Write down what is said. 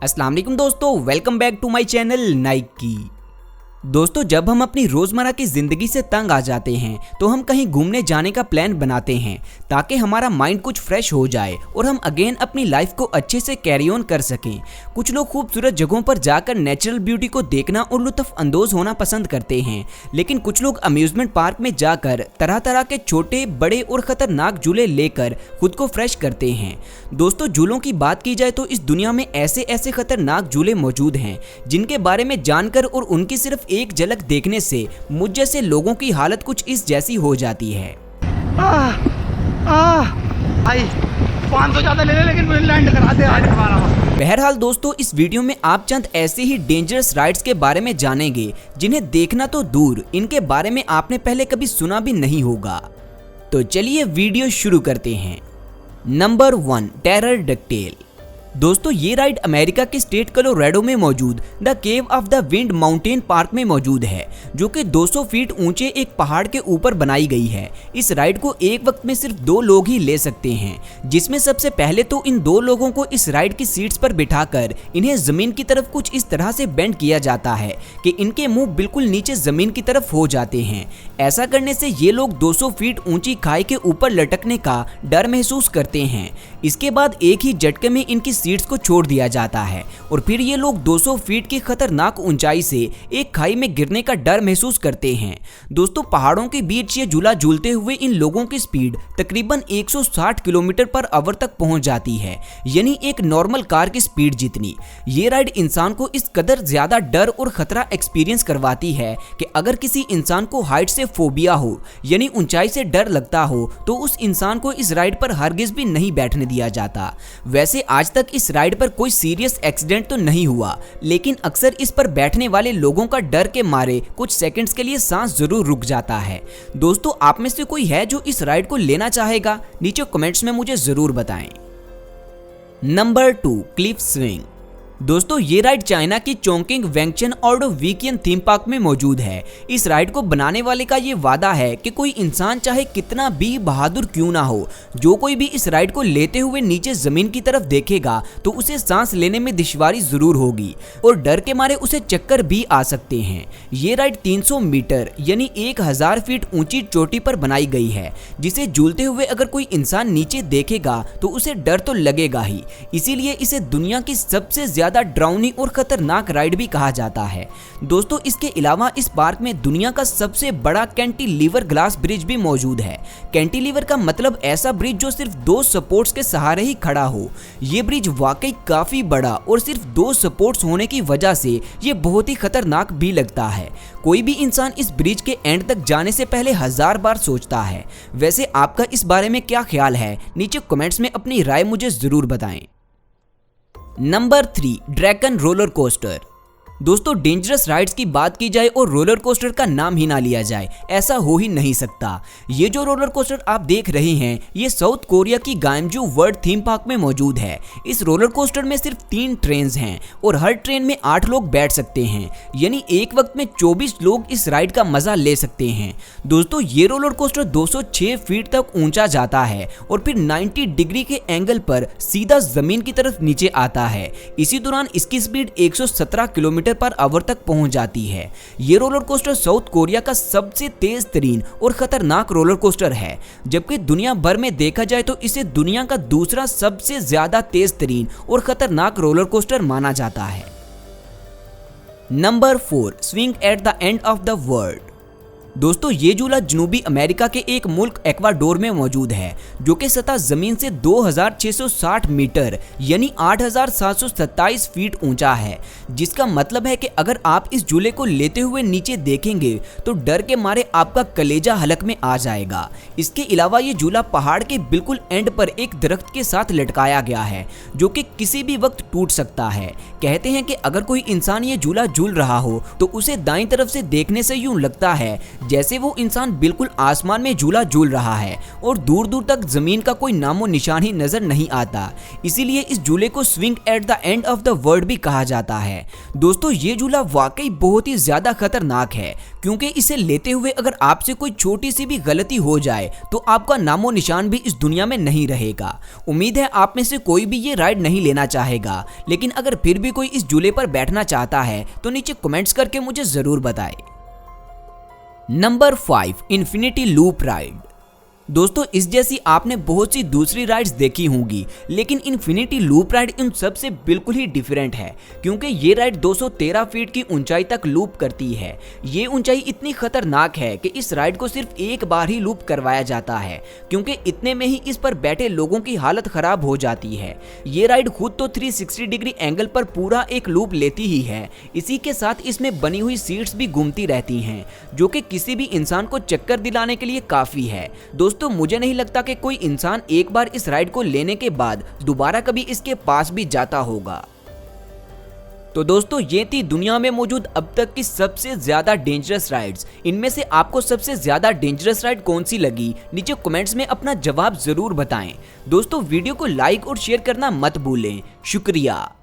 अस्सलाम वालेकुम दोस्तों, welcome back to my channel नाइकी। दोस्तों, जब हम अपनी रोज़मर्रा की ज़िंदगी से तंग आ जाते हैं तो हम कहीं घूमने जाने का प्लान बनाते हैं ताकि हमारा माइंड कुछ फ्रेश हो जाए और हम अगेन अपनी लाइफ को अच्छे से कैरी ऑन कर सकें। कुछ लोग खूबसूरत जगहों पर जाकर नेचुरल ब्यूटी को देखना और लुत्फ़ अंदोज़ होना पसंद करते हैं, लेकिन कुछ लोग अम्यूज़मेंट पार्क में जाकर तरह तरह के छोटे बड़े और ख़तरनाक झूले लेकर खुद को फ्रेश करते हैं। दोस्तों, झूलों की बात की जाए तो इस दुनिया में ऐसे ऐसे ख़तरनाक झूले मौजूद हैं जिनके बारे में जानकर और उनकी सिर्फ एक झलक देखने से मुझ जैसे लोगों की हालत कुछ इस जैसी हो जाती है। भाई 500 ज्यादा ले ले लेकिन मुझे लैंड करा दे आज हमारा। बहरहाल दोस्तों, इस वीडियो में आप चंद ऐसे ही डेंजरस राइड्स के बारे में जानेंगे जिन्हें देखना तो दूर, इनके बारे में आपने पहले कभी सुना भी नहीं होगा। तो चलिए वीडियो शुरू करते हैं। Number 1, terror डकटेल। दोस्तों, ये राइड अमेरिका के स्टेट कोलोराडो में मौजूद the cave of the wind mountain park में मौजूद है, जो कि 200 फीट ऊंचे एक पहाड़ के ऊपर बनाई गई है। इस राइड को एक वक्त में सिर्फ 2 लोग ही ले सकते हैं, जिसमें सबसे पहले तो इन 2 लोगों को इस राइड की सीट्स पर बिठाकर इन्हें जमीन की तरफ कुछ इस तरह से बेंड किया जाता है कि इनके मुंह बिल्कुल नीचे जमीन की तरफ हो जाते हैं। ऐसा करने से ये लोग 200 फीट ऊंची खाई के ऊपर लटकने का डर महसूस करते हैं। इसके बाद एक ही झटके में इनकी सीट्स को छोड़ दिया जाता है और फिर ये लोग 200 फीट की खतरनाक ऊंचाई से एक खाई में गिरने का डर महसूस करते हैं। दोस्तों, पहाड़ों के बीच ये झूला झूलते हुए इन लोगों की स्पीड तकरीबन 160 किलोमीटर पर आवर तक पहुंच जाती है, यानी एक नॉर्मल कार की स्पीड जितनी। ये राइड इंसान को इस कदर ज्यादा डर और खतरा एक्सपीरियंस करवाती है कि अगर किसी इंसान को हाइट से फोबिया हो, यानी ऊंचाई से डर लगता हो, तो उस इंसान को इस राइड पर हरगिज भी नहीं बैठने दिया जाता। वैसे आज तक इस राइड पर कोई सीरियस एक्सीडेंट तो नहीं हुआ, लेकिन अक्सर इस पर बैठने वाले लोगों का डर के मारे कुछ सेकंड्स के लिए सांस जरूर रुक जाता है। दोस्तों, आप में से कोई है जो इस राइड को लेना चाहेगा? नीचे कमेंट्स में मुझे जरूर बताएं। Number 2, Cliff swing. दोस्तों, ये राइड चाइना की चोंगकिंग वेंगचन ऑर्डोविकियन थीम पार्क में मौजूद है। इस राइड को बनाने वाले का ये वादा है कि कोई इंसान चाहे कितना भी बहादुर क्यों ना हो, जो कोई भी इस राइड को लेते हुए नीचे जमीन की तरफ देखेगा तो उसे सांस लेने में दुश्वारी जरूर होगी और डर के मारे उसे चक्कर भी आ सकते हैं। ये राइड 300 मीटर यानी 1000 फीट ऊंची चोटी पर बनाई गई है, जिसे झूलते हुए अगर कोई इंसान नीचे देखेगा तो उसे डर तो लगेगा ही। इसीलिए इसे दुनिया की सबसे ज्यादा डरावनी और खतरनाक राइड भी कहा जाता है। दोस्तों, इसके अलावा इस पार्क में दुनिया का सबसे बड़ा कैंटिलीवर ग्लास ब्रिज भी मौजूद है। कैंटिलीवर का मतलब ऐसा ब्रिज जो सिर्फ 2 सपोर्ट्स के सहारे ही खड़ा हो। ये ब्रिज वाकई काफी बड़ा और सिर्फ 2 सपोर्ट्स होने की वजह से ये बहुत ही खतरनाक भी लगता है। कोई भी इंसान इस ब्रिज के एंड तक जाने से पहले 1000 बार सोचता है। वैसे आपका इस बारे में क्या ख्याल है? नीचे कमेंट्स में अपनी राय मुझे जरूर बताएं। Number 3, dragon roller coaster. दोस्तों, डेंजरस राइड्स की बात की जाए और रोलर कोस्टर का नाम ही ना लिया जाए, ऐसा हो ही नहीं सकता। ये जो रोलर कोस्टर आप देख रहे हैं, ये साउथ कोरिया की गायमजू वर्ल्ड थीम पार्क में मौजूद है। इस रोलर कोस्टर में सिर्फ 3 ट्रेन्स हैं और हर ट्रेन में 8 लोग बैठ सकते हैं, यानी एक वक्त में 24 लोग इस राइड का मजा ले सकते हैं। दोस्तों, ये रोलर कोस्टर 206 फीट तक ऊंचा जाता है और फिर 90 डिग्री के एंगल पर सीधा जमीन की तरफ नीचे आता है। इसी दौरान इसकी स्पीड 117 किलोमीटर पर आवर तक पहुंच जाती है। ये रोलर कोस्टर साउथ कोरिया का सबसे तेज तरीन और खतरनाक रोलर कोस्टर है, जबकि दुनिया भर में देखा जाए तो इसे दुनिया का दूसरा सबसे ज्यादा तेज तरीन और खतरनाक रोलर कोस्टर माना जाता है। Number 4, swing at the end of the world. दोस्तों, ये झूला जनूबी अमेरिका के एक मुल्क एक्वाडोर में मौजूद है, जो कि सतह जमीन से 2660 मीटर यानी 8727 फीट ऊंचा है, जिसका मतलब है कि अगर आप इस झूले को लेते हुए नीचे देखेंगे तो डर के मारे आपका कलेजा हलक में आ जाएगा। इसके अलावा ये झूला पहाड़ के बिल्कुल एंड पर एक दरख्त के साथ लटकाया गया है, जो कि किसी भी वक्त टूट सकता है। कहते हैं कि अगर कोई इंसान ये झूला झूल रहा हो तो उसे दाईं तरफ से देखने से यूं लगता है जैसे वो इंसान बिल्कुल आसमान में झूला झूल रहा है और दूर दूर तक जमीन का कोई नामो निशान ही नजर नहीं आता। इसीलिए इस झूले को swing at the end of the world भी कहा जाता है। दोस्तों ये झूला वाकई बहुत ही ज्यादा खतरनाक है, क्योंकि इसे लेते हुए अगर आपसे कोई छोटी सी भी गलती हो जाए तो आपका नामो निशान भी इस दुनिया में नहीं रहेगा। उम्मीद है आप में से कोई भी ये राइड नहीं लेना चाहेगा, लेकिन अगर फिर भी कोई इस झूले पर बैठना चाहता है तो नीचे कमेंट्स करके मुझे जरूर बताएं। Number 5, infinity loop ride. दोस्तों इस जैसी आपने बहुत सी दूसरी राइड्स देखी होंगी, लेकिन इन्फिनिटी लूप राइड इन सब से बिल्कुल ही डिफरेंट है, क्योंकि ये राइड 213 फीट की ऊंचाई तक लूप करती है। ये ऊंचाई इतनी खतरनाक है कि इस राइड को सिर्फ एक बार ही लूप करवाया जाता है, क्योंकि इतने में ही इस पर बैठे लोगों की हालत खराब हो जाती है। ये राइड खुद तो 360 डिग्री एंगल पर पूरा एक लूप लेती ही है, इसी के साथ इसमें बनी हुई सीट्स भी घूमती रहती हैं, जो कि किसी भी इंसान को चक्कर दिलाने के लिए काफी है। दोस्तों मुझे नहीं लगता कि कोई इंसान एक बार इस राइड को लेने के बाद दोबारा कभी इसके पास भी जाता होगा। तो दोस्तों ये थी दुनिया में मौजूद अब तक की सबसे ज्यादा डेंजरस राइड्स। इनमें से आपको सबसे ज्यादा डेंजरस राइड कौन सी लगी, नीचे कमेंट्स में अपना जवाब जरूर बताएं। दोस्तों वीडियो को लाइक और शेयर करना मत भूलें। शुक्रिया।